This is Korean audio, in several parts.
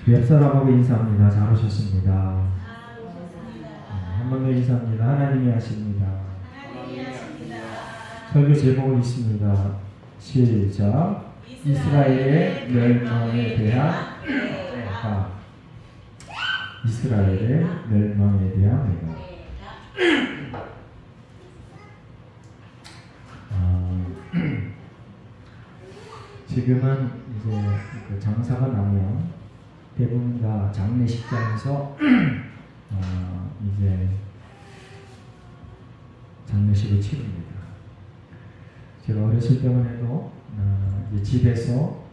옆사람하고 인사합니다. 잘 오셨습니다. 한 번 더 인사합니다. 하나님이 하십니다. 설교 제목은 있습니다. 시작. 이스라엘의 멸망에 대한 애가. 이스라엘의 멸망에 대한 애가. 지금은 이제 그 장사가 나면 대부분 다 장례식장에서 이제 장례식을 치릅니다. 제가 어렸을 때만 해도 이제 집에서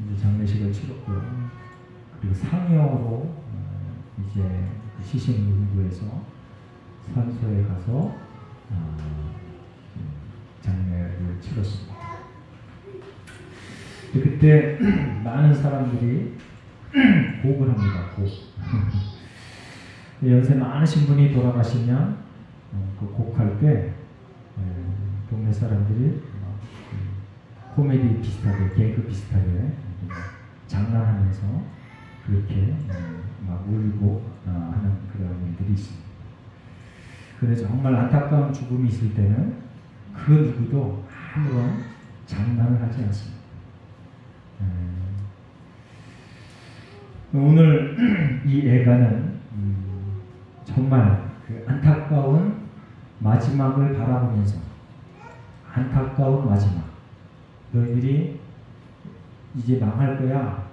이제 장례식을 치렀고요. 그리고 상여로 이제 시신문구에서 산소에 가서 장례를 치렀습니다. 그때 많은 사람들이 곡을 합니다. 곡. 연세 많으신 분이 돌아가시면 그 곡할 때 동네 사람들이 코미디 비슷하게, 개그 비슷하게 장난하면서 그렇게 막 울고 하는 그런 일들이 있습니다. 그래서 정말 안타까운 죽음이 있을 때는 그 누구도 아무런 장난을 하지 않습니다. 오늘 이 애가는 정말 그 안타까운 마지막을 바라보면서 안타까운 마지막, 너희들이 이제 망할 거야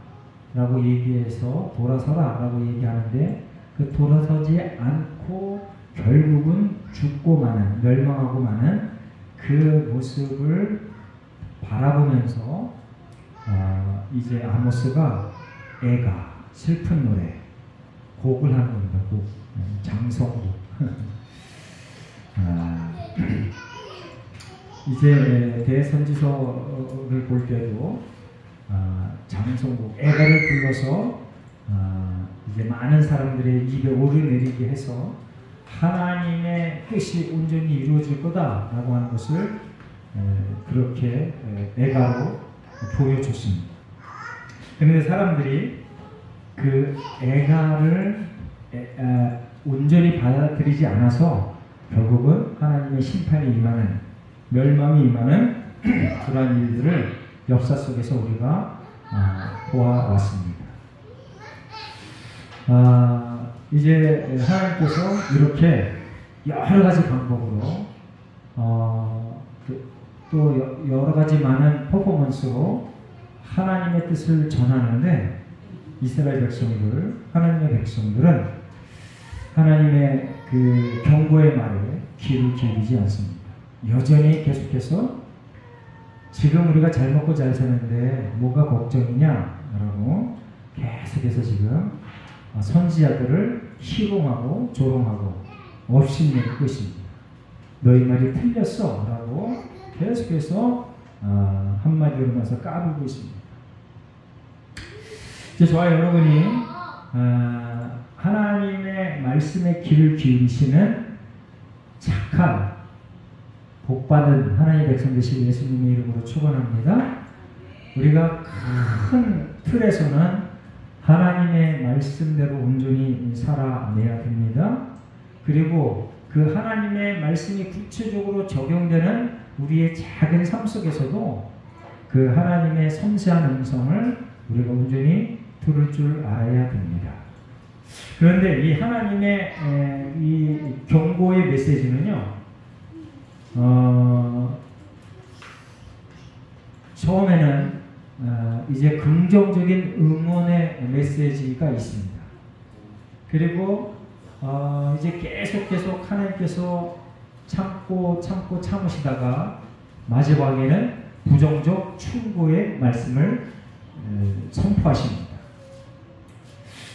라고 얘기해서 돌아서라 라고 얘기하는데 그 돌아서지 않고 결국은 죽고 마는, 멸망하고 마는 그 모습을 바라보면서 이제 아모스가 애가 슬픈 노래 곡을 하는 겁니다. 곡. 장성곡. 이제 대선지서를 볼 때도 장성곡 애가를 불러서 이제 많은 사람들의 입에 오르내리게 해서 하나님의 뜻이 온전히 이루어질 거다라고 하는 것을 그렇게 애가로 보여줬습니다. 그런데 사람들이 그 애가를 온전히 받아들이지 않아서 결국은 하나님의 심판이 임하는, 멸망이 임하는 그러한 일들을 역사 속에서 우리가 보아왔습니다. 이제 하나님께서 이렇게 여러 가지 방법으로 또 여러 가지 많은 퍼포먼스로 하나님의 뜻을 전하는데 이스라엘 백성들, 하나님의 백성들은 하나님의 그 경고의 말에 귀를 기울이지 않습니다. 여전히 계속해서 지금 우리가 잘 먹고 잘 사는데 뭐가 걱정이냐라고 계속해서 지금 선지자들을 희롱하고 조롱하고 업신여길 것입니다. 너희 말이 틀렸어 라고 계속해서 한마디로 나서 까불고 있습니다. 이제 저와 여러분이 하나님의 말씀에 귀를 기울이시는 착한 복받은 하나님의 백성 되시길 예수님의 이름으로 축원합니다. 우리가 큰 틀에서는 하나님의 말씀대로 온전히 살아내야 됩니다. 그리고 그 하나님의 말씀이 구체적으로 적용되는 우리의 작은 삶 속에서도 그 하나님의 섬세한 음성을 우리가 온전히 들을 줄 알아야 됩니다. 그런데 이 하나님의 이 경고의 메시지는요, 처음에는 이제 긍정적인 응원의 메시지가 있습니다. 그리고 이제 계속 하나님께서 참고 참으시다가 마지막에는 부정적 충고의 말씀을 선포하십니다.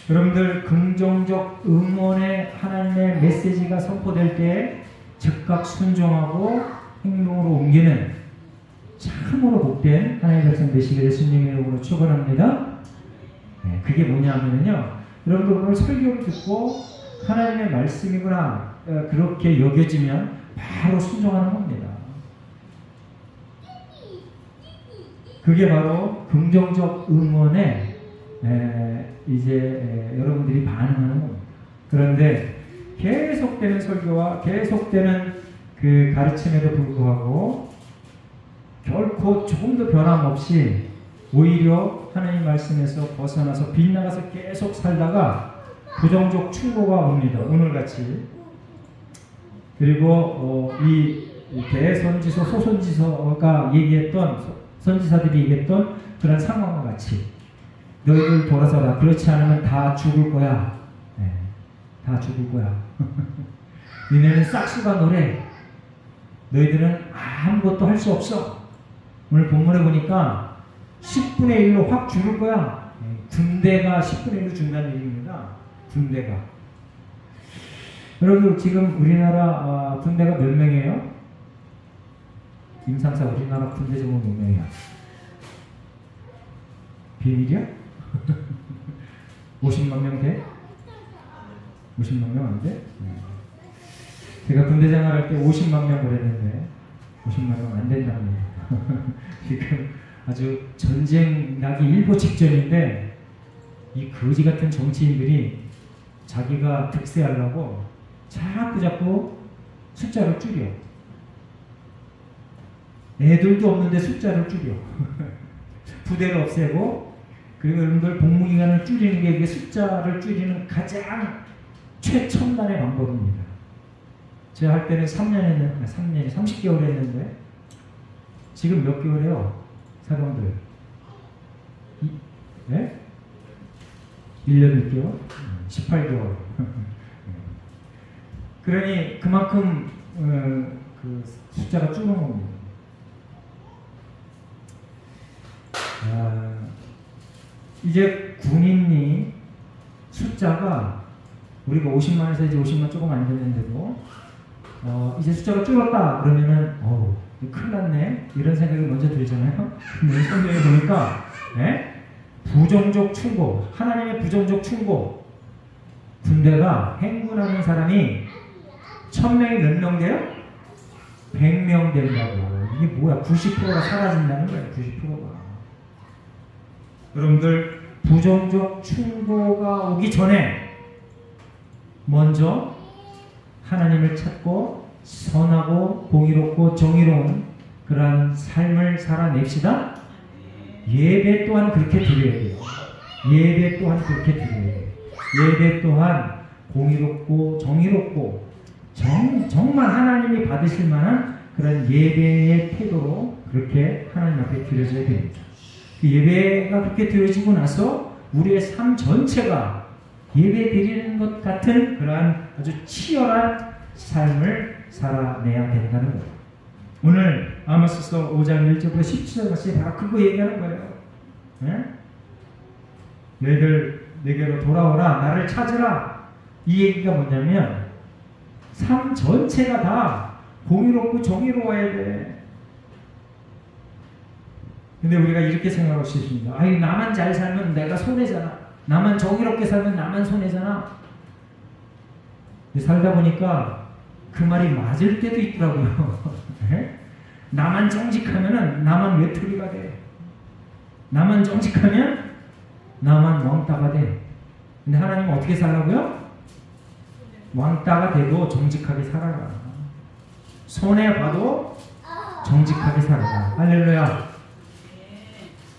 여러분들 긍정적 응원의 하나님의 메시지가 선포될 때 즉각 순종하고 행동으로 옮기는 참으로 복된 하나님의 백성 되시기를 예수님의 이름으로 축원합니다. 그게 뭐냐면요, 여러분들 오늘 설교를 듣고 하나님의 말씀이구나 그렇게 여겨지면 바로 순종하는 겁니다. 그게 바로 긍정적 응원의 이제 여러분들이 반응하는 겁니다. 그런데 계속되는 설교와 계속되는 그 가르침에도 불구하고 결코 조금도 변함없이 오히려 하나님 말씀에서 벗어나서 빗나가서 계속 살다가 부정적 충고가 옵니다. 오늘같이. 그리고 이 대선지서 소선지서가 얘기했던 선지자들이 얘기했던 그런 상황과 같이 너희들 돌아서라. 그렇지 않으면 다 죽을 거야. 네, 다 죽을 거야. 니네는 싹수가 노래. 너희들은 아무것도 할 수 없어. 오늘 본문에 보니까 10분의 1로 확 죽을 거야. 군대가 10분의 1로 죽는다는 얘기입니다. 군대가. 여러분 지금 우리나라 군대가 몇 명이에요? 임상사 우리나라 군대 정원 몇 명이야? 비밀이야? 50만 명 돼? 50만 명 안 돼? 제가 군대 생활할 때 50만 명 그랬는데 50만 명 안 된답니다. 지금 아주 전쟁 나기 일보 직전인데 이 거지 같은 정치인들이 자기가 득세하려고 자꾸 숫자를 줄여. 애들도 없는데 숫자를 줄여. 부대를 없애고 그리고 여러분들 복무기간을 줄이는 게 이게 숫자를 줄이는 가장 최첨단의 방법입니다. 제가 할 때는 3년이 30개월 했는데 지금 몇 개월이에요? 사병들. 네? 1년 6개월? 18개월. 그러니 그만큼 그 숫자가 줄는 겁니다. 이제 군인이 숫자가 우리가 50만에서 이제 50만 조금 안 됐는데도 이제 숫자가 줄었다 그러면은 큰일 났네 이런 생각이 먼저 들잖아요. 근데 성경에 보니까 부정적 충고, 하나님의 부정적 충고, 군대가 행군하는 사람이 1000명이 몇 명 돼요? 100명 된다고. 이게 뭐야? 90%가 사라진다는 거예요. 90%가. 여러분들 부정적 충고가 오기 전에 먼저 하나님을 찾고 선하고 공의롭고 정의로운 그러한 삶을 살아냅시다. 예배 또한 그렇게 드려야 돼요. 예배 또한 그렇게 드려야 돼요. 예배 또한 공의롭고 정의롭고 정말 하나님이 받으실 만한 그런 예배의 태도로 그렇게 하나님 앞에 드려져야 됩니다. 그 예배가 그렇게 드려지고 나서 우리의 삶 전체가 예배 드리는 것 같은 그러한 아주 치열한 삶을 살아내야 된다는 거예요. 오늘 아모스서 5장 1절부터 17절까지 다 그거 얘기하는 거예요. 네? 너희들 내게로 돌아오라, 나를 찾으라. 이 얘기가 뭐냐면 삶 전체가 다 공의롭고 정의로워야 돼. 근데 우리가 이렇게 생각할 수 있습니다. 아니, 나만 잘 살면 내가 손해잖아. 나만 정의롭게 살면 나만 손해잖아. 근데 살다 보니까 그 말이 맞을 때도 있더라고요. 나만 정직하면은 나만 외톨이가 돼. 나만 정직하면 나만 왕따가 돼. 근데 하나님은 어떻게 살라고요? 왕따가 돼도 정직하게 살아라. 손해봐도 정직하게 살아라. 할렐루야.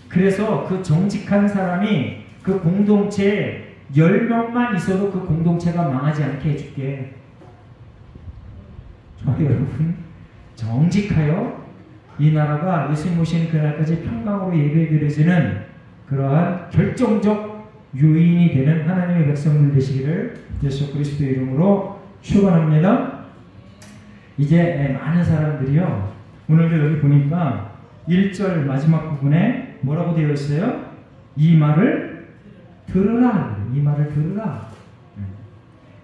그래서 그 정직한 사람이 그 공동체에 10명만 있어도 그 공동체가 망하지 않게 해줄게. 여러분, 정직하여 이 나라가 예수님 오시는 그날까지 평강으로 예배드려지는 그러한 결정적 요인이 되는 하나님의 백성들 되시기를 예수 그리스도의 이름으로 축원합니다. 이제 많은 사람들이요, 오늘도 여기 보니까 1절 마지막 부분에 뭐라고 되어 있어요? 이 말을 들으라. 이 말을 들으라.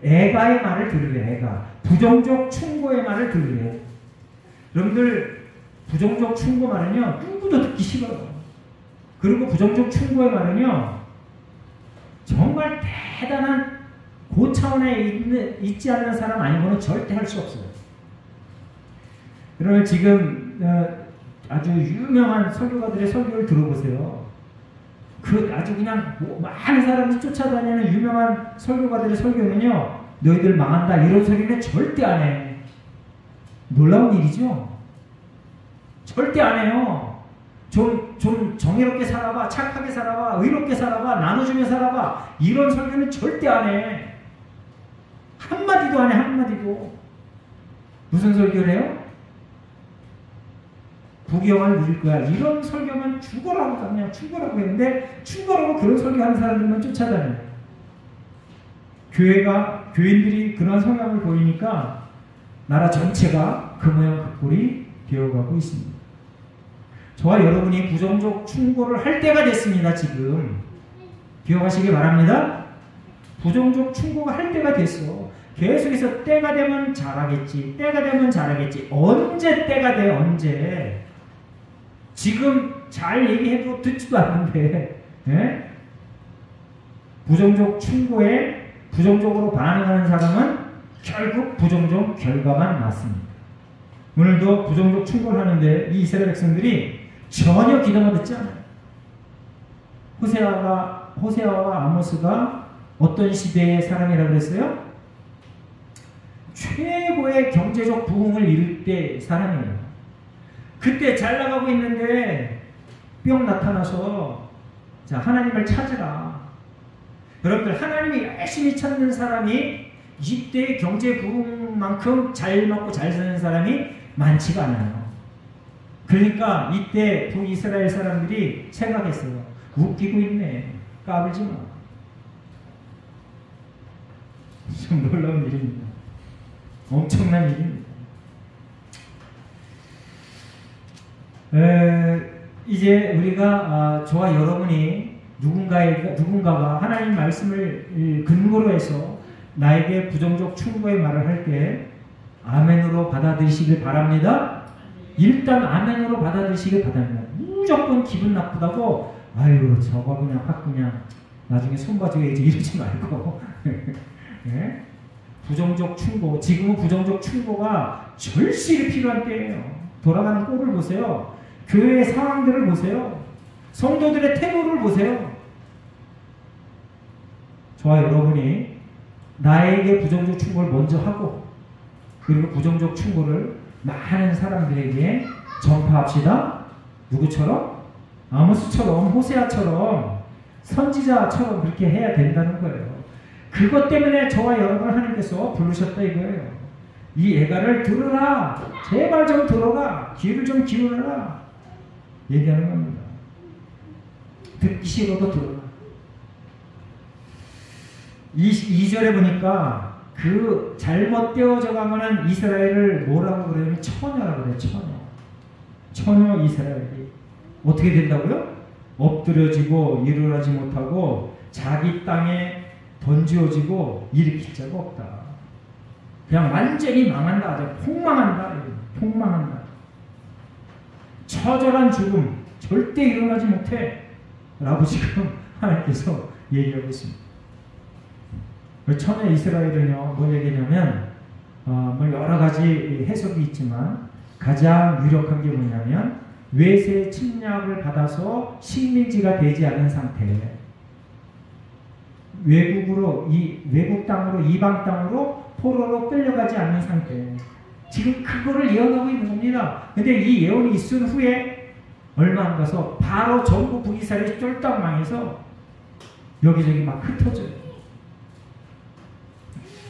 애가의 말을 들으래. 애가. 부정적 충고의 말을 들으래. 여러분들 부정적 충고 말은요, 누구도 듣기 싫어요. 그리고 부정적 충고의 말은요, 정말 대단한 고차원에 있지 않는 사람 아니고는 절대 할 수 없어요. 여러분 지금 아주 유명한 설교가들의 설교를 들어보세요. 그 아주 그냥 많은 사람이 쫓아다니는 유명한 설교가들의 설교는요, 너희들 망한다 이런 소리는 절대 안 해. 놀라운 일이죠. 절대 안 해요. 좀 정의롭게 살아봐, 착하게 살아봐, 의롭게 살아봐, 나눠주며 살아봐, 이런 설교는 절대 안 해. 한마디도 안 해. 한마디도. 무슨 설교를 해요? 부귀영화를 누릴 거야. 이런 설교만 죽어라고 그냥 죽어라고 했는데, 죽어라고 그런 설교하는 사람들만 쫓아다녀요. 교인들이 그런 성향을 보이니까 나라 전체가 그 모양 그 꼴이 되어가고 있습니다. 저와 여러분이 부정적 충고를 할 때가 됐습니다. 지금 기억하시기 바랍니다. 부정적 충고가 할 때가 됐어. 계속해서 때가 되면 잘하겠지, 때가 되면 잘하겠지. 언제 때가 돼? 언제? 지금 잘 얘기해도 듣지도 않는데, 예? 부정적 충고에 부정적으로 반응하는 사람은 결국 부정적 결과만 낳습니다. 오늘도 부정적 충고를 하는데 이 이스라엘 백성들이 전혀 귀담아 듣지 않아요. 호세아와 아모스가 어떤 시대의 사람이라고 그랬어요? 최고의 경제적 부흥을 이룰 때 사람이에요. 그때 잘 나가고 있는데 뿅 나타나서 자, 하나님을 찾으라. 여러분들, 하나님이 열심히 찾는 사람이 이때 경제 부흥만큼 잘 먹고 잘 사는 사람이 많지가 않아요. 그러니까 이때 북이스라엘 사람들이 생각했어요. 웃기고 있네. 까불지 마. 좀 놀라운 일입니다. 엄청난 일입니다. 이제 우리가 저와 여러분이 누군가가 하나님 말씀을 근거로 해서 나에게 부정적 충고의 말을 할 때 아멘으로 받아들이시길 바랍니다. 일단 아멘으로 받아들이시길 바랍니다. 무조건 기분 나쁘다고 아유 저거 그냥 확 그냥 나중에 손봐줘야지 이러지 말고 네? 부정적 충고, 지금은 부정적 충고가 절실히 필요한 때예요. 돌아가는 꼴을 보세요. 교회의 상황들을 보세요. 성도들의 태도를 보세요. 저와 여러분이 나에게 부정적 충고를 먼저 하고 그리고 부정적 충고를 많은 사람들에게 전파합시다. 누구처럼? 아모스처럼, 호세아처럼, 선지자처럼 그렇게 해야 된다는 거예요. 그것 때문에 저와 여러분을 하나님께서 부르셨다 이거예요. 이 애가를 들으라. 제발 좀 들어라. 귀를 좀 기울여라. 얘기하는 겁니다. 듣기 싫어도 들어라. 2절에 보니까 그 잘못되어져 가면은 이스라엘을 뭐라고 그래요? 처녀라고 그래요. 처녀 이스라엘이 어떻게 된다고요? 엎드려지고 일어나지 못하고 자기 땅에 던지어지고 일으킬 자가 없다. 그냥 완전히 망한다. 폭망한다. 폭망한다. 처절한 죽음 절대 일어나지 못해 라고 지금 하나님께서 얘기하고 있습니다. 처녀 이스라엘은요, 뭘 얘기냐면 뭐 여러 가지 해석이 있지만 가장 유력한 게 뭐냐면 외세 침략을 받아서 식민지가 되지 않은 상태, 외국 땅으로 이방 땅으로 포로로 끌려가지 않는 상태. 지금 그거를 예언하고 있는 겁니다. 근데 이 예언이 있은 후에 얼마 안 가서 바로 전부 북이스라엘이 쫄딱 망해서 여기저기 막 흩어져요.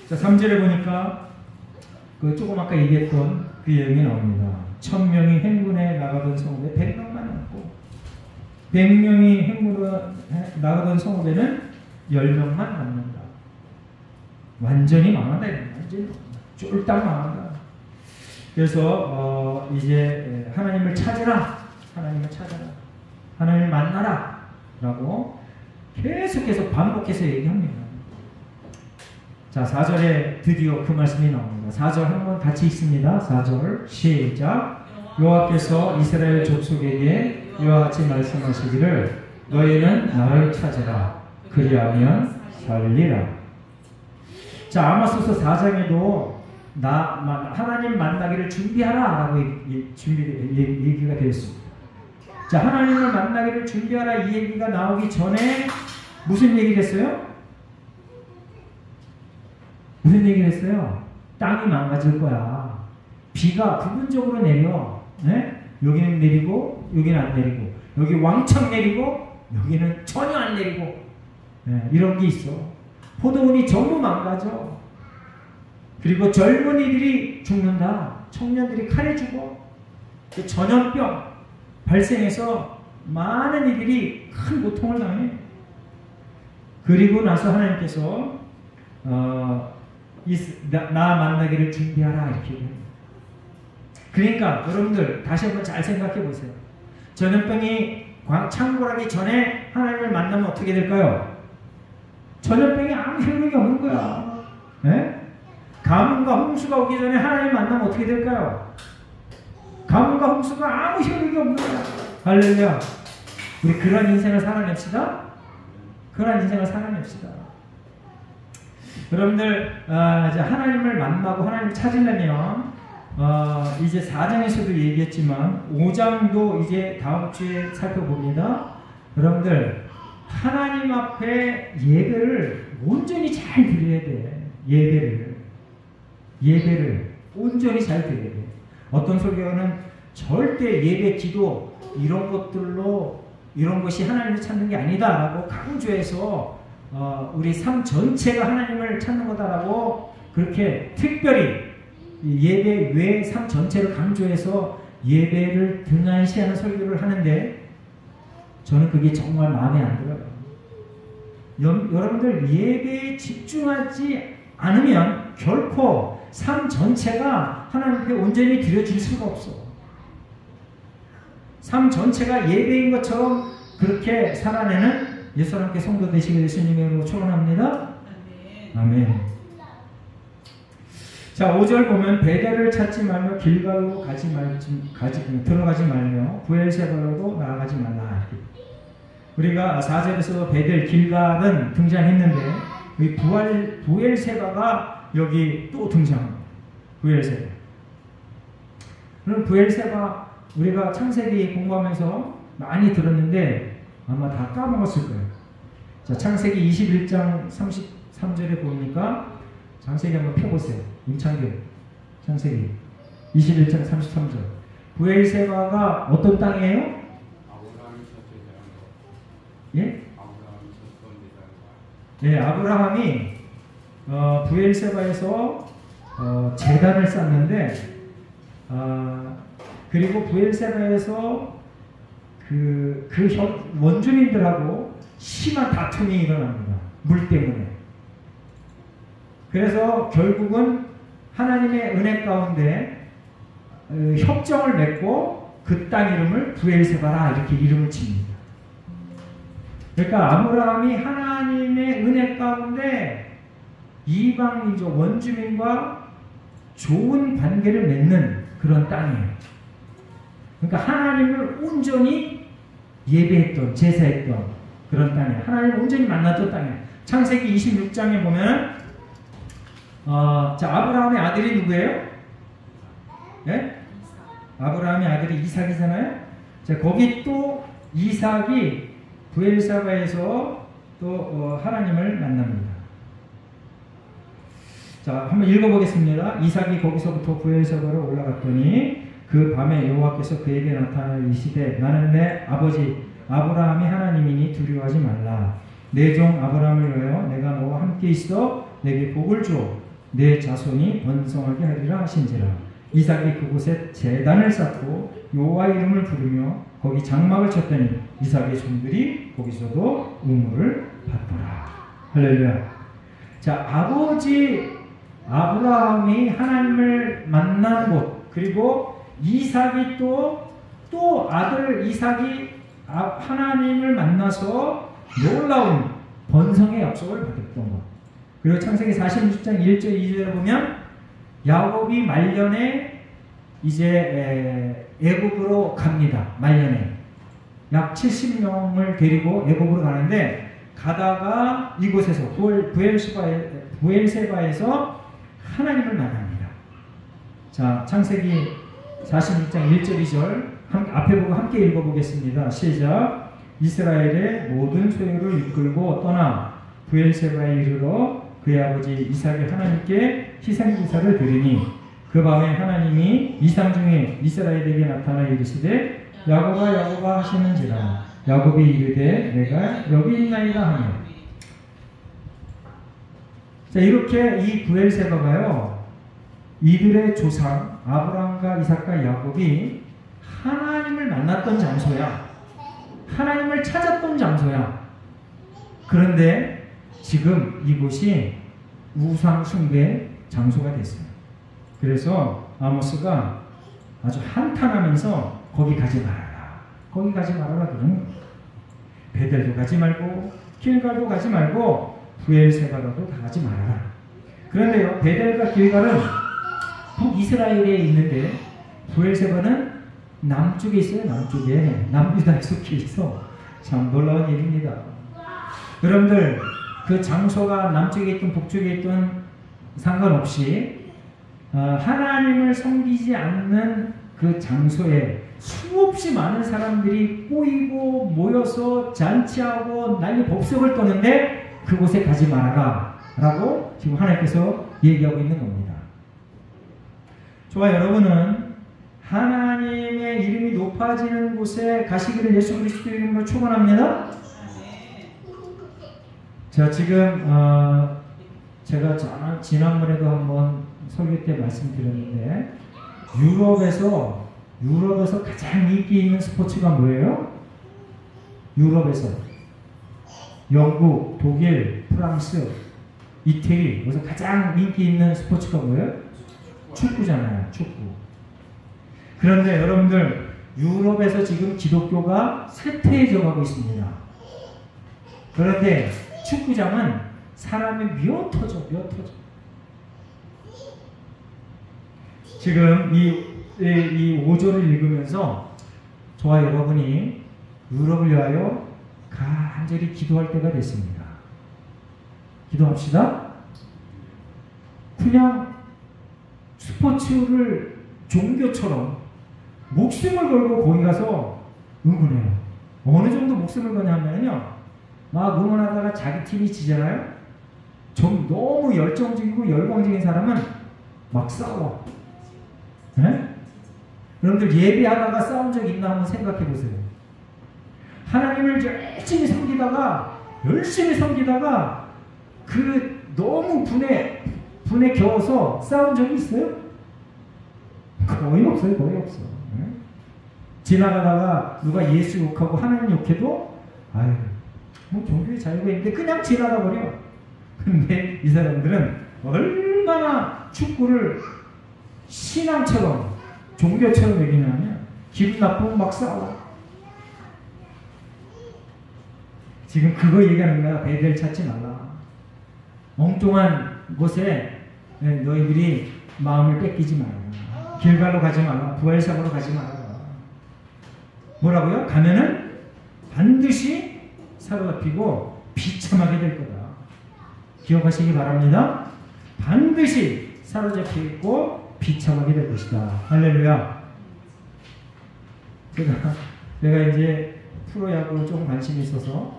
자, 3절에 보니까 그 조금 아까 얘기했던 그 예언이 나옵니다. 1000명이 행군에 나가던 성읍에 100명만 남고 100명이 행군에 나가던 성읍에는 10명만 남는다. 완전히 망한다. 완전히 쫄딱 망한다. 그래서 이제 하나님을 찾으라. 하나님을 찾아라. 하나님을 만나라. 라고 계속해서 반복해서 얘기합니다. 자, 4절에 드디어 그 말씀이 나옵니다. 4절 한번 같이 읽습니다. 4절 시작. 여호와께서 이스라엘 족속에게 이와 같이 말씀하시기를 너희는 나를 찾으라. 그리하면 살리라. 자, 아모스서 4장에도 하나님 만나기를 준비하라 라고 얘기가 되었습니다. 자, 하나님을 만나기를 준비하라 이 얘기가 나오기 전에 무슨 얘기를 했어요? 무슨 얘기를 했어요? 땅이 망가질 거야. 비가 부분적으로 내려. 네? 여기는 내리고 여기는 안 내리고, 여기 왕창 내리고 여기는 전혀 안 내리고, 네, 이런 게 있어. 포도원이 전부 망가져. 그리고 젊은이들이 죽는다. 청년들이 칼에 죽어. 전염병 발생해서 많은 이들이 큰 고통을 당해. 그리고 나서 하나님께서 나 만나기를 준비하라 이렇게 해요. 그러니까 여러분들 다시 한번 잘 생각해 보세요. 전염병이 창궐하기 전에 하나님을 만나면 어떻게 될까요? 전염병이 아무 효력이 없는 거야. 네? 가뭄과 홍수가 오기 전에 하나님 만나면 어떻게 될까요? 가뭄과 홍수가 아무 효력이 없는 거야. 할렐루야. 우리 그런 인생을 살아냅시다. 그런 인생을 살아냅시다. 여러분들 이제 하나님을 만나고 하나님을 찾으려면 이제 4장에서도 얘기했지만 5장도 이제 다음 주에 살펴봅니다. 여러분들 하나님 앞에 예배를 온전히 잘 드려야 돼. 예배를 온전히 잘 드려야 돼. 어떤 설교는 절대 예배, 기도 이런 것들로 이런 것이 하나님을 찾는 게 아니다라고 강조해서 우리 삶 전체가 하나님을 찾는 거다라고 그렇게 특별히 예배 외 삶 전체를 강조해서 예배를 등한시하는 설교를 하는데 저는 그게 정말 마음에 안 들어요. 여러분들 예배에 집중하지 않으면 결코 삶 전체가 하나님께 온전히 드려질 수가 없어. 삶 전체가 예배인 것처럼 그렇게 살아내는 예수 하나님께 성도 되시길 예수님의 이름으로 축원합니다. 아멘. 자, 5절 보면 베델을 찾지 말며 길갈로 들어가지 말며 부엘세바로도 나아가지 말라. 우리가 4절에서 베델, 길갈은 등장했는데 이 부엘세바가 여기 또 등장합니다. 부엘세바. 그럼 부엘세바 우리가 창세기 공부하면서 많이 들었는데 아마 다 까먹었을 거예요. 자, 창세기 21장 33절에 보니까 창세기 한번 펴보세요. 임창규 창세기 21장 33절. 부엘세바가 어떤 땅이에요? 예? 네, 아브라함이 부엘세바에서 제단을 쌓는데 그리고 부엘세바에서 그 원주민들하고 심한 다툼이 일어납니다. 물 때문에. 그래서 결국은 하나님의 은혜 가운데 협정을 맺고 그 땅 이름을 부엘세바라 이렇게 이름을 칩니다. 그러니까 아브라함이 하나님의 은혜 가운데 이방 민족 원주민과 좋은 관계를 맺는 그런 땅이에요. 그러니까 하나님을 온전히 예배했던, 제사했던 그런 땅이에요. 하나님을 온전히 만났던 땅이에요. 창세기 26장에 보면 자, 아브라함의 아들이 누구예요? 네? 아브라함의 아들이 이삭이잖아요. 자, 거기 또 이삭이 부엘세바에서 또 하나님을 만납니다. 자, 한번 읽어보겠습니다. 이삭이 거기서부터 부엘세바로 올라갔더니 그 밤에 여호와께서 그에게 나타나 이르시되 나는 내 아버지 아브라함이 하나님이니 두려워하지 말라. 내 종 아브라함을 위하여 내가 너와 함께 있어 내게 복을 주어 내 자손이 번성하게 하리라 하신지라. 이삭이 그곳에 제단을 쌓고 여호와 이름을 부르며 거기 장막을 쳤더니 이삭의 종들이 거기서도 우물을 받더라. 할렐루야. 자, 아버지 아브라함이 하나님을 만난 곳, 그리고 이삭이 또 아들 이삭이 하나님을 만나서 놀라운 번성의 약속을 받았던 것. 그리고 창세기 46장 1절 2절에 보면 야곱이 말년에 이제 애굽으로 갑니다. 말년에 약 70명을 데리고 애굽으로 가는데 가다가 이곳에서 부엘세바에서 하나님을 만납니다. 자, 창세기 46장 1절 2절 앞에 보고 함께 읽어보겠습니다. 시작. 이스라엘의 모든 소유를 이끌고 떠나 브엘세바에 이르러 그의 아버지 이삭의 하나님께 희생제사를 드리니 그 밤에 하나님이 이상 중에 이스라엘에게 나타나 이르시되 야곱아 야곱아 하시는지라 야곱이 이르되 내가 여기 있나이다 하며. 자, 이렇게 이 브엘세바가요 이들의 조상 아브라함과 이삭과 야곱이 하나님을 만났던 장소야. 하나님을 찾았던 장소야. 그런데 지금 이곳이 우상 숭배 장소가 됐어요. 그래서 아모스가 아주 한탄하면서 거기 가지 말아라. 거기 가지 말아라 그러는 거예요. 베델도 가지 말고 길갈도 가지 말고 브엘세바도 다 가지 말아라. 그런데요, 베델과 길갈은 북이스라엘에 있는데 브엘세바는 남쪽에 있어요. 남쪽에 남유다에 속해 있어. 참 놀라운 일입니다. 여러분들 그 장소가 남쪽에 있든 북쪽에 있든 상관없이 하나님을 섬기지 않는 그 장소에 수없이 많은 사람들이 꼬이고 모여서 잔치하고 난리 법석을 떠는데 그곳에 가지 말아라 라고 지금 하나님께서 얘기하고 있는 겁니다. 저와 여러분은 하나님의 이름이 높아지는 곳에 가시기를 예수 그리스도 이름으로 축원합니다. 자, 지금 제가 지난번에도 한번 설교 때 말씀드렸는데 유럽에서 가장 인기 있는 스포츠가 뭐예요? 유럽에서 영국, 독일, 프랑스, 이태리 여기서 가장 인기 있는 스포츠가 뭐예요? 축구잖아요. 축구. 그런데 여러분들 유럽에서 지금 기독교가 쇠퇴해져 가고 있습니다. 그런데 축구장은 사람이 미어 터져. 지금 이 5절을 읽으면서 저와 여러분이 유럽을 위하여 간절히 기도할 때가 됐습니다. 기도합시다. 그냥 스포츠를 종교처럼 목숨을 걸고 거기 가서 응원해요. 어느 정도 목숨을 거냐면요, 막 응원하다가 자기 팀이 지잖아요. 좀 너무 열정적이고 열광적인 사람은 막 싸워. 네? 여러분들 예배하다가 싸운 적 있나 한번 생각해 보세요. 하나님을 열심히 섬기다가 그 너무 분에 겨워서 싸운 적이 있어요? 거의 없어요. 네? 지나가다가 누가 예수 욕하고 하나님 욕해도 아유 뭐 종교의 자유가 있는데 그냥 지나가 버려. 근데 이 사람들은 얼마나 축구를 신앙처럼 종교처럼 여기냐면 기분 나쁘면 막 싸워. 지금 그거 얘기하는 거야. 베델 찾지 말라. 엉뚱한 곳에 너희들이 마음을 뺏기지 말라. 길갈로 가지 말라. 부엘세바로 가지 말라. 뭐라고요? 가면은 반드시 사로잡히고 비참하게 될 거다. 기억하시기 바랍니다. 반드시 사로잡히고 비참하게 될 것이다. 할렐루야. 내가 이제 프로야구에 좀 관심이 있어서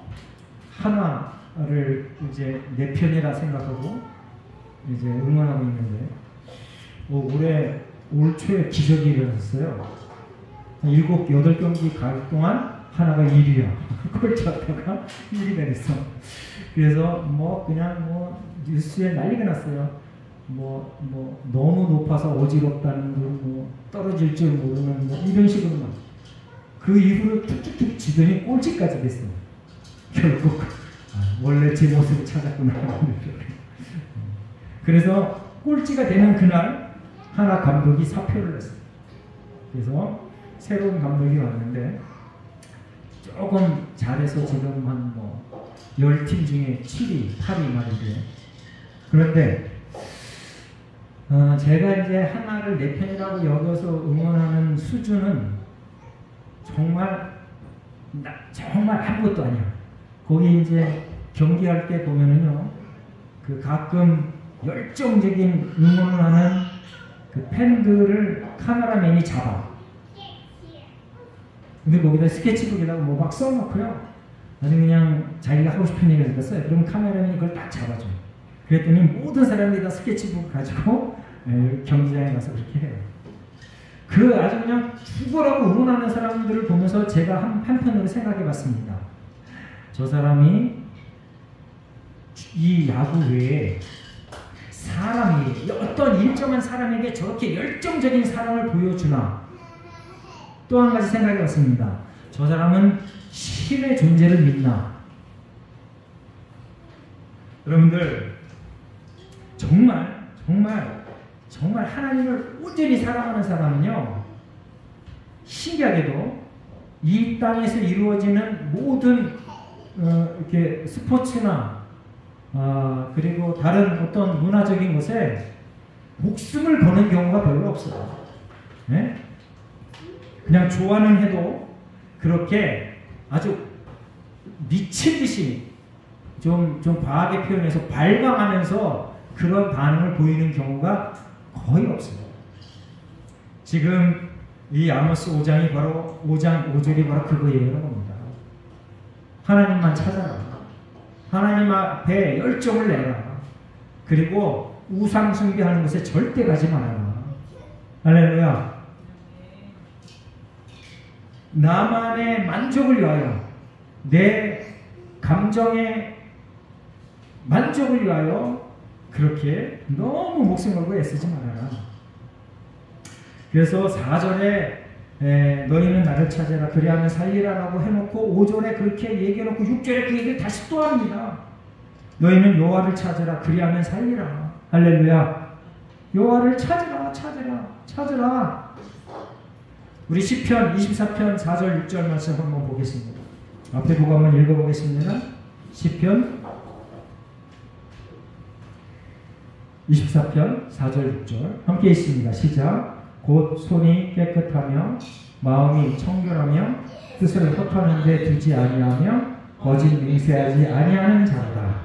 하나를 이제 내 편이라 생각하고 이제 응원하고 있는데 올 초에 기적이 일어났어요. 7, 8경기 갈 동안 하나가 1위야. 그걸 쳤다가 1위가 됐어. 그래서 그냥 뉴스에 난리가 났어요. 너무 높아서 어지럽다는 거, 떨어질 줄 모르는 이런 식으로 그 이후로 툭툭툭 지더니 꼴찌까지 됐어. 결국 원래 제 모습을 찾았구나. 그래서 꼴찌가 되는 그날 하나 감독이 사표를 냈어요. 그래서 새로운 감독이 왔는데 조금 잘해서 지금 한 10팀 중에 7위, 8위 말인데, 그런데 제가 이제 하나를 내 편이라고 여겨서 응원하는 수준은 정말 아무것도 아니야. 거기 이제 경기할 때 보면은요, 그 가끔 열정적인 응원을 하는 그 팬들을 카메라맨이 잡아. 근데 거기다 스케치북에다가 뭐 막 써놓고요. 아주 그냥 자기가 하고 싶은 얘기를 했어요. 그럼 카메라맨이 그걸 딱 잡아줘요. 그랬더니 모든 사람들이 다 스케치북 가지고 경기장에 가서 그렇게 해요. 그 아주 그냥 죽어라고 응원하는 사람들을 보면서 제가 한편으로 생각해 봤습니다. 저 사람이 이 야구 외에 사람이 어떤 일정한 사람에게 저렇게 열정적인 사랑을 보여주나. 또 한 가지 생각해 봤습니다. 저 사람은 신의 존재를 믿나. 여러분들 정말 하나님을 온전히 사랑하는 사람은요, 신기하게도 이 땅에서 이루어지는 모든 이렇게 스포츠나 그리고 다른 어떤 문화적인 것에 목숨을 거는 경우가 별로 없어요. 네? 그냥 좋아는 해도 그렇게 아주 미친 듯이 좀 과하게 표현해서 발광하면서 그런 반응을 보이는 경우가 거의 없어요. 지금 이 아모스 5장이 바로 5장 5절이 바로 그거예요. 겁니다. 하나님만 찾아라. 하나님 앞에 열정을 내라. 그리고 우상 숭배하는 것에 절대 가지 말아라. 할렐루야. 나만의 만족을 위하여, 내 감정의 만족을 위하여 그렇게 너무 목숨 걸고 애쓰지 말아라. 그래서 4절에 너희는 나를 찾아라 그리하면 살리라 라고 해놓고 5절에 그렇게 얘기해놓고 6절에 그 얘기를 다시 또 합니다. 너희는 여호와를 찾아라 그리하면 살리라. 할렐루야. 여호와를 찾으라. 우리 시편 24편 4절 6절 말씀 한번 보겠습니다. 앞에 보고 한번 읽어보겠습니다. 시편 24편 4절 6절 함께 있습니다. 시작. 곧 손이 깨끗하며 마음이 청결하며 뜻을 허탄한 데 두지 아니하며 거짓 맹세하지 아니하는 자다.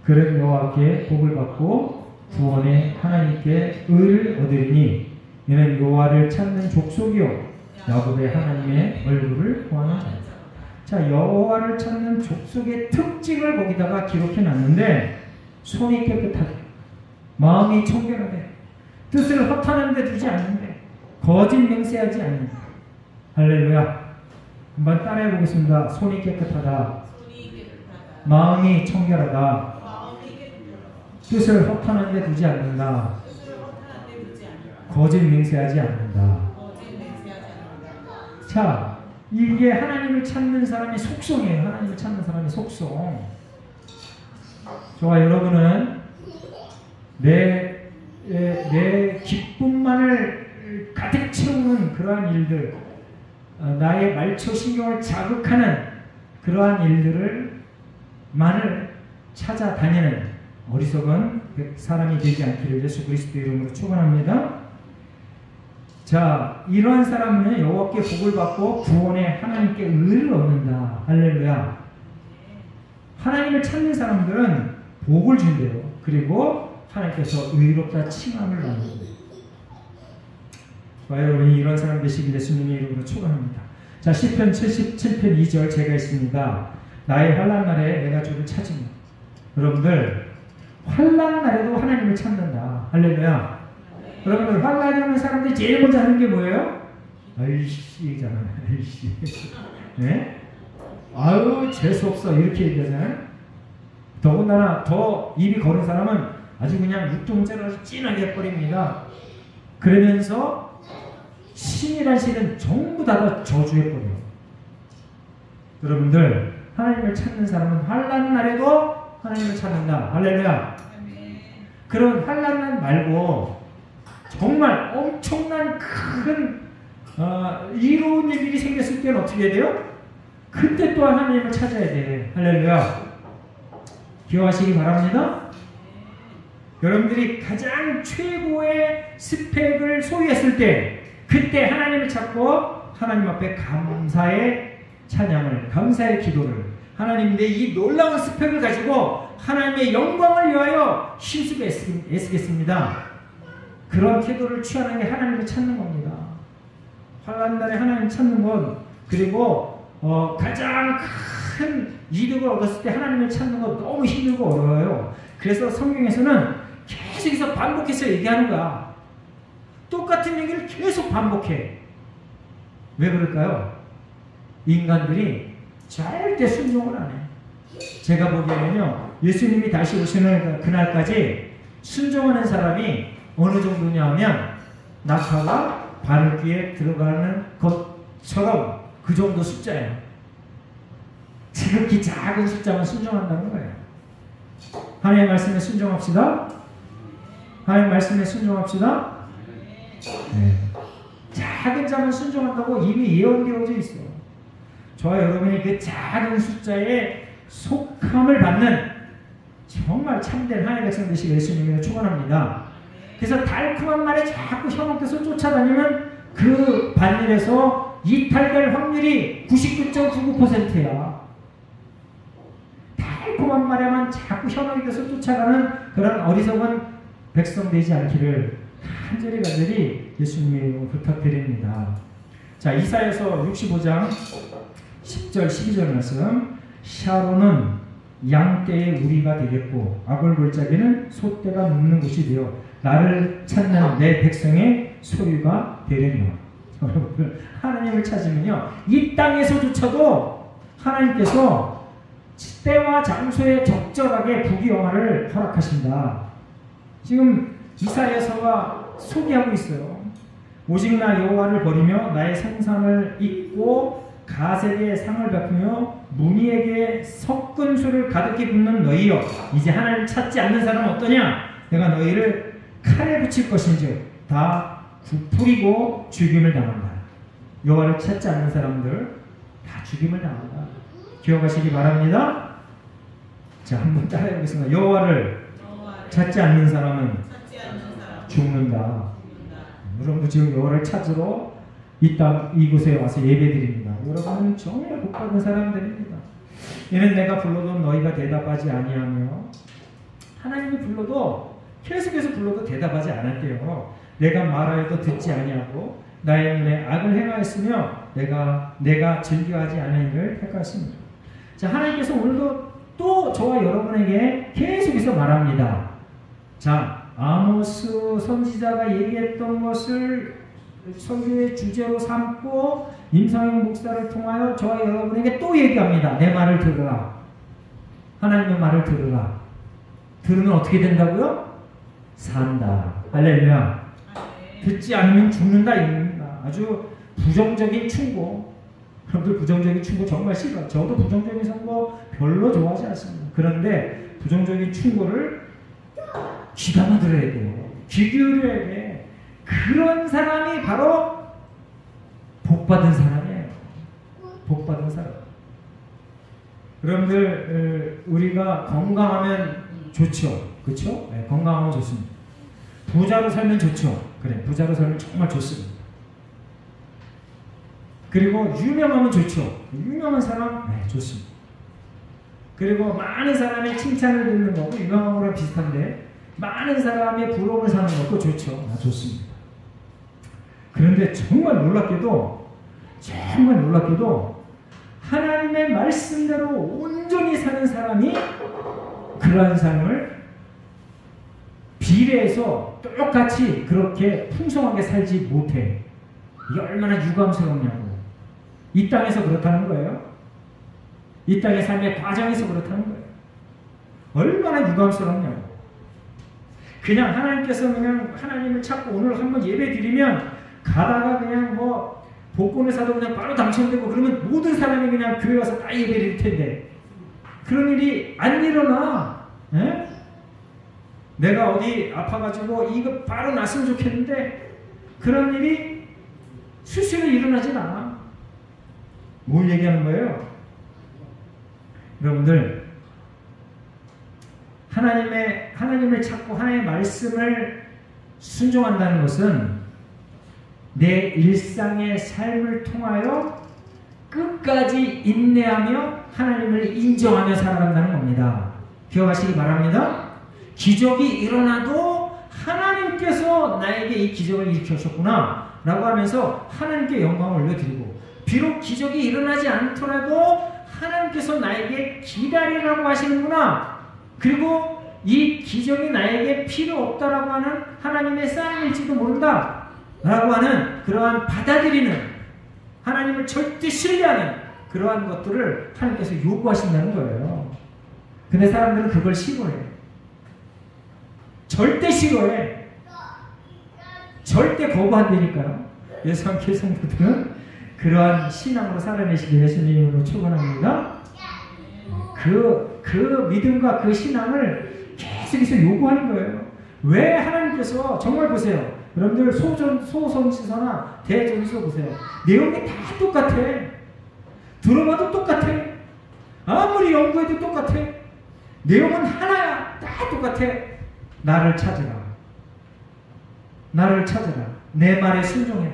그는 여호와께 복을 받고 구원의 하나님께 의를 얻으리니 이는 여호와를 찾는 족속이요 야곱의 하나님의 얼굴을 구하는 자다. 자, 여호와를 찾는 족속의 특징을 거기다가 기록해 놨는데 손이 깨끗하게 마음이 청결하되 뜻을 허탄한 데 두지 않는데 거짓 맹세하지 않는다. 할렐루야. 한번 따라해 보겠습니다. 손이 깨끗하다. 마음이 청결하다. 뜻을 허탄한 데 두지 않는다. 거짓 맹세하지 않는다. 자, 이게 하나님을 찾는 사람의 속성이에요. 하나님을 찾는 사람의 속성. 저와 여러분은 내 기쁨만을 가득 채우는 그러한 일들, 나의 말초 신경을 자극하는 그러한 일들만을 찾아다니는 어리석은 사람이 되지 않기를 예수 그리스도 이름으로 축원합니다. 자, 이러한 사람은 여호와께 복을 받고 구원의 하나님께 의를 얻는다. 할렐루야. 하나님을 찾는 사람들은 복을 준대요. 그리고 하나님께서 의롭다 칭함을 나누고. 여러분이 이런 사람 되시길 예수님의 이름으로 축원합니다. 자, 시편 77편 2절 제가 있습니다. 나의 환난 날에 내가 주를 찾으며. 여러분들 환난 날에도 하나님을 찾는다. 할렐루야. 여러분들 환난이 오는 사람들이 제일 먼저 하는 게 뭐예요? 아이씨잖아요. 아이씨. 네? 아유 재수없어 이렇게 얘기하잖아요. 더군다나 더 입이 거는 사람은 아주 그냥 육동자로 진하게 해버립니다. 그러면서 신이란 신은 전부 다 저주해버려요. 여러분들 하나님을 찾는 사람은 환난 날에도 하나님을 찾는다. 할렐루야. 그런 환난 날 말고 정말 엄청난 큰 이로운 일이 생겼을 때는 어떻게 해야 돼요? 그때 또한 하나님을 찾아야 돼. 할렐루야. 기억하시기 바랍니다. 여러분들이 가장 최고의 스펙을 소유했을 때 그때 하나님을 찾고 하나님 앞에 감사의 찬양을, 감사의 기도를, 하나님 내 이 놀라운 스펙을 가지고 하나님의 영광을 위하여 힘쓰게 애쓰겠습니다. 그런 태도를 취하는 게 하나님을 찾는 겁니다. 환난 날에 하나님 찾는 건 그리고 가장 큰 이득을 얻었을 때 하나님을 찾는 거 너무 힘들고 어려워요. 그래서 성경에서는 계속해서 반복해서 얘기하는 거야. 똑같은 얘기를 계속 반복해. 왜 그럴까요? 인간들이 절대 순종을 안 해. 제가 보기에는요, 예수님이 다시 오시는 그날까지 순종하는 사람이 어느 정도냐 하면 낙타가 바늘귀에 들어가는 것처럼 그 정도 숫자예요. 지극히 작은 숫자만 순종한다는 거예요. 하나님의 말씀에 순종합시다. 하나님의 말씀에 순종합시다. 네. 작은 자만 순종한다고 이미 예언되어져 있어요. 저와 여러분이 그 작은 숫자에 속함을 받는 정말 참된 하나님의 백성 되시길 예수님을 축원합니다. 그래서 달콤한 말에 자꾸 혀먹혀서 쫓아다니면 그 반일에서 이탈될 확률이 99.99%야. 달콤한 말에만 자꾸 혀먹여서 쫓아가는 그런 어리석은 백성 되지 않기를 간절히 예수님이 부탁드립니다. 자, 이사야서 65장 10절 12절 말씀. 샤론은 양떼의 우리가 되겠고 악을 골짜기는 소떼가 눕는 곳이 되어 나를 찾는 내 백성의 소유가 되려니와. 여러분, 하나님을 찾으면요, 이 땅에서조차도 하나님께서 때와 장소에 적절하게 부귀영화를 허락하신다. 지금 이사야서가 소개하고 있어요. 오직 나 여호와를 버리며 나의 생산을 잊고 가세게 상을 베푸며 무니에게 섞은 술을 가득히 붓는 너희여, 이제 하나님을 찾지 않는 사람은 어떠냐? 내가 너희를 칼에 붙일 것인지 다 부풀이고 죽임을 당한다. 여호와를 찾지 않는 사람들 다 죽임을 당한다. 기억하시기 바랍니다. 자, 한번 따라해 보겠습니다. 여호와를 찾지 않는 사람은 죽는다. 여러분도 지금 여호와를 찾으러 이곳에 와서 예배드립니다. 여러분은 정말 복받은 사람들입니다. 이는 내가 불러도 너희가 대답하지 아니하며, 하나님이 불러도 계속해서 불러도 대답하지 않았대요. 내가 말하여도 듣지 아니하고 나의 눈에 악을 행하였으며 내가 즐겨하지 않은 일을 택하였습니다. 자, 하나님께서 오늘도 또 저와 여러분에게 계속해서 말합니다. 자, 아모스 선지자가 얘기했던 것을 설교의 주제로 삼고 임상영 목사를 통하여 저와 여러분에게 또 얘기합니다. 내 말을 들으라. 하나님의 말을 들으라. 들으면 어떻게 된다고요? 산다. 할렐루야. 듣지 않으면 죽는다. 이겁니다. 아주 부정적인 충고. 여러분들 부정적인 충고 정말 싫어요. 저도 부정적인 선거 별로 좋아하지 않습니다. 그런데 부정적인 충고를 귀담아 들어야 돼요. 귀 기울여야 돼. 그런 사람이 바로 복받은 사람이에요. 복받은 사람. 여러분들, 우리가 건강하면 좋죠. 그렇죠? 네, 건강하면 좋습니다. 부자로 살면 좋죠. 그래, 부자로 살면 정말 좋습니다. 그리고 유명하면 좋죠. 유명한 사람, 네, 좋습니다. 그리고 많은 사람의 칭찬을 듣는 거고 유명한 거랑 비슷한데 많은 사람의 부러움을 사는 것도 좋죠. 좋습니다. 그런데 정말 놀랍게도 하나님의 말씀대로 온전히 사는 사람이 그러한 삶을 비례해서 똑같이 그렇게 풍성하게 살지 못해. 이게 얼마나 유감스럽냐고. 이 땅에서 그렇다는 거예요. 이 땅의 삶의 과정에서 그렇다는 거예요. 얼마나 유감스럽냐고. 그냥 하나님께서 그냥 하나님을 찾고 오늘 한번 예배 드리면 가다가 그냥 뭐 복권을 사도 그냥 바로 당첨되고 그러면 모든 사람이 그냥 교회 와서 다 예배 드릴 텐데 그런 일이 안 일어나. 에? 내가 어디 아파가지고 이거 바로 났으면 좋겠는데 그런 일이 수시로 일어나진 않아. 뭘 얘기하는 거예요? 여러분들, 하나님을 찾고 하나님의 말씀을 순종한다는 것은 내 일상의 삶을 통하여 끝까지 인내하며 하나님을 인정하며 살아간다는 겁니다. 기억하시기 바랍니다. 기적이 일어나도 하나님께서 나에게 이 기적을 일으키셨구나 라고 하면서 하나님께 영광을 올려드리고, 비록 기적이 일어나지 않더라도 하나님께서 나에게 기다리라고 하시는구나. 그리고 이 기적이 나에게 필요 없다라고 하는 하나님의 사인일지도 모른다 라고 하는 그러한 받아들이는, 하나님을 절대 신뢰하는 그러한 것들을 하나님께서 요구하신다는 거예요. 근데 사람들은 그걸 싫어해. 절대 싫어해. 절대 거부한다니까요. 예수님께 성도들은 그러한 신앙으로 살아내시길 예수님으로 축원합니다. 그 믿음과 그 신앙을 계속해서 요구하는 거예요. 왜 하나님께서, 정말 보세요. 여러분들 소선지서나 대전서 보세요. 내용이 다 똑같아. 들어봐도 똑같아. 아무리 연구해도 똑같아. 내용은 하나야. 다 똑같아. 나를 찾으라. 나를 찾으라. 내 말에 순종해라.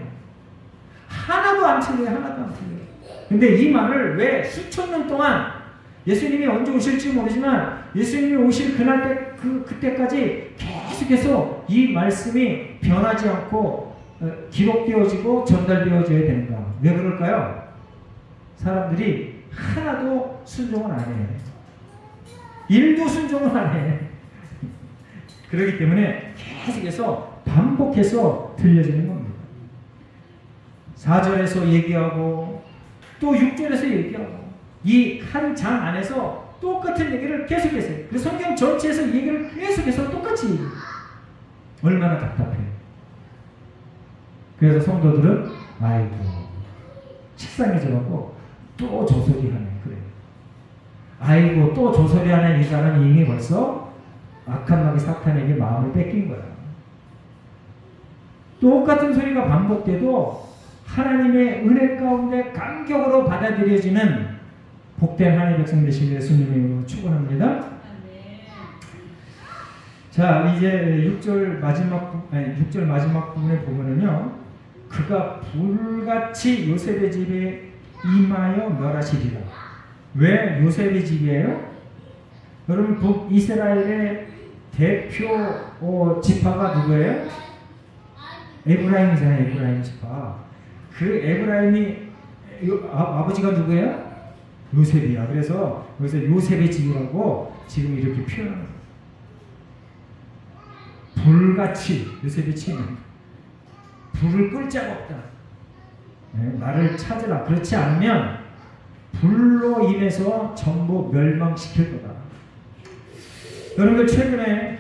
하나도 안 틀려요. 하나도 안 틀려요. 근데 이 말을 왜 수천 년 동안, 예수님이 언제 오실지 모르지만 예수님이 오실 그때까지 계속해서 이 말씀이 변하지 않고 기록되어지고 전달되어져야 되는가? 왜 그럴까요? 사람들이 하나도 순종을 안 해. 일도 순종을 안 해. 그렇기 때문에 계속해서 반복해서 들려지는 겁니다. 4절에서 얘기하고 또 6절에서 얘기하고 이 한 장 안에서 똑같은 얘기를 계속해서, 그 성경 전체에서 이 얘기를 계속해서 똑같이 얘기해요. 얼마나 답답해. 그래서 성도들은 아이고 식상해져갖고 또 조소리 하네. 그래. 아이고 또 조소리 하는 이 사람이 이미 벌써 악한 마귀 사탄에게 마음을 뺏긴 거야. 똑같은 소리가 반복돼도 하나님의 은혜 가운데 감격으로 받아들여지는 복된 하나님의 백성 되시길 예수님으로 축원합니다. 자, 이제 6절 마지막 부분에 보면은요, 그가 불같이 요셉의 집에 임하여 멸하시리라. 왜 요셉의 집이에요? 여러분, 북이스라엘의 대표 지파가 누구예요? 에브라임이잖아요. 에브라임 지파. 그 에브라임이 아버지가 누구예요? 요셉이야. 그래서 여기서 요셉의 집이라고 지금 이렇게 표현합니다. 불같이 요셉의 집은 불을 끌 자가 없다. 네, 나를 찾으라. 그렇지 않으면 불로 인해서 전부 멸망시킬 거다. 여러분들 최근에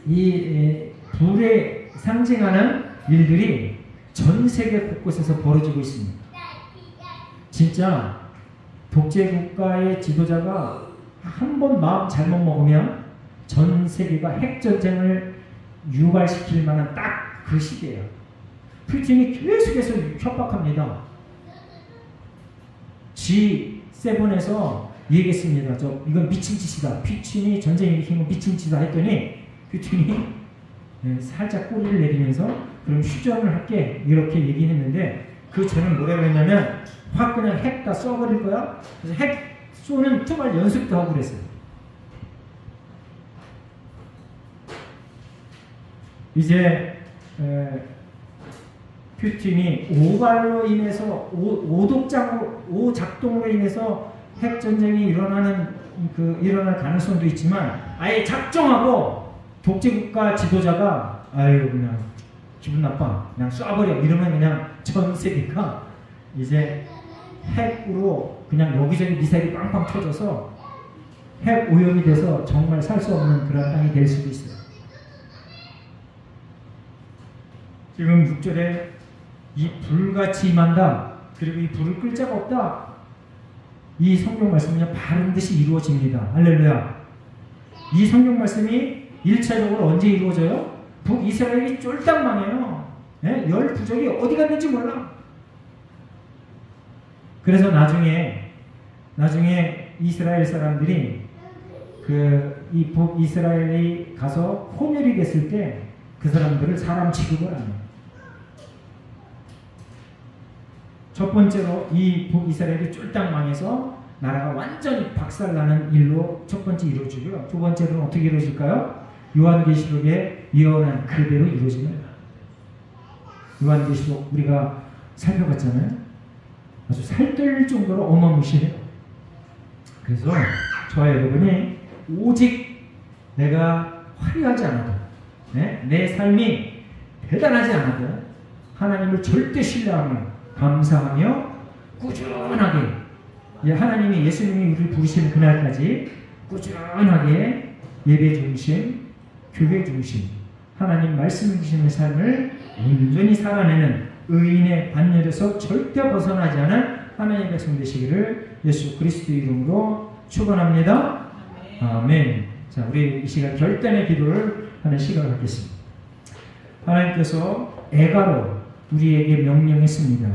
이 불에 상징하는 일들이 전 세계 곳곳에서 벌어지고 있습니다. 진짜 독재국가의 지도자가 한 번 마음 잘못 먹으면 전 세계가 핵전쟁을 유발시킬 만한 딱 그 시기예요. 푸틴이 계속해서 협박합니다. G7에서 얘기했습니다. 이건 미친 짓이다. 푸틴이 전쟁 일으킨 건 미친 짓이다 했더니 푸틴이 살짝 꼬리를 내리면서 그럼 휴전을 할게 이렇게 얘기했는데, 그 전에 뭐라고 했냐면 확 그냥 핵 다 쏴버릴 거야. 그래서 핵 쏘는 투발 연습도 하고 그랬어요. 이제 푸틴이 오발로 인해서 오작동으로 인해서 핵 전쟁이 일어날 가능성도 있지만, 아예 작정하고 독재국가 지도자가 아유 그냥 기분 나빠 그냥 쏴버려 이러면 그냥 전 세계가 이제 핵으로 그냥 여기저기 미사일이 빵빵 터져서 핵 오염이 돼서 정말 살 수 없는 그런 땅이 될 수도 있어요. 지금 6절에 이 불같이 임한다. 그리고 이 불을 끌 자가 없다. 이 성경 말씀은요 반드시 이루어집니다. 할렐루야. 이 성경 말씀이 1차적으로 언제 이루어져요? 북이스라엘이 쫄딱 망해요. 네? 열 부족이 어디 갔는지 몰라. 그래서 나중에 이스라엘 사람들이 이 북이스라엘이 가서 혼혈이 됐을 때 그 사람들을 사람 취급을 안 해요. 첫 번째로 이 북이스라엘이 쫄딱 망해서 나라가 완전히 박살나는 일로 첫 번째 이루어지고요. 두 번째로는 어떻게 이루어질까요? 요한계시록에 예언한 그대로 이루어집니다. 요한계시록 우리가 살펴봤잖아요. 아주 살뜰 정도로 어마무시해요. 그래서 저와 여러분이 오직 내가 화려하지 않아도, 내 삶이 대단하지 않아도 하나님을 절대 신뢰하며 감사하며 꾸준하게, 하나님이 예수님이 우리를 부르시는 그날까지 꾸준하게 예배 중심, 교회 중심, 하나님 말씀 주시는 삶을 온전히 살아내는 의인의 반열에서 절대 벗어나지 않은 하나님의 백성 되시기를 예수 그리스도의 이름으로 축원합니다. 아멘. 자, 우리 이 시간 결단의 기도를 하는 시간을 갖겠습니다. 하나님께서 애가로 우리에게 명령했습니다.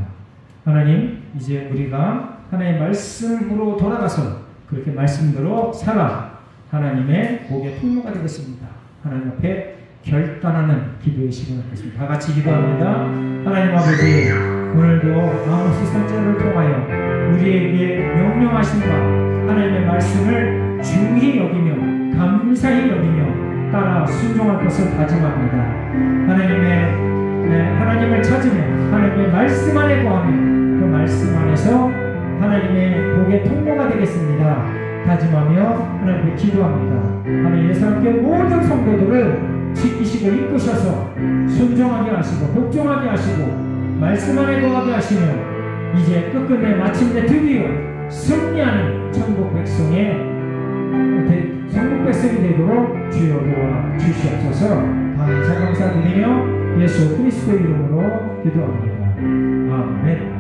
하나님, 이제 우리가 하나님의 말씀으로 돌아가서 그렇게 말씀대로 살아 하나님의 복의 통로가 되겠습니다. 하나님 앞에 결단하는 기도의 시간을 갖겠습니다. 다 같이 기도합니다. 하나님 아버지, 오늘도 아모스 선지자를 통하여 우리에게 명령하신 바 하나님의 말씀을 중히 여기며 감사히 여기며 따라 순종할 것을 다짐합니다. 하나님을 찾으며 하나님의 말씀 안에 거하며 그 말씀 안에서 하나님의 복의 통로가 되겠습니다. 다짐하며 하나님께 기도합니다. 하나님 예수님께 모든 성도들을 지키시고 이끄셔서 순종하게 하시고 복종하게 하시고 말씀 안에 거하게 하시며 이제 끝끝내 마침내 드디어 승리하는 천국 백성이 되도록 주여 도와 주시옵소서. 감사드리며 예수 그리스도의 이름으로 기도합니다. 아멘.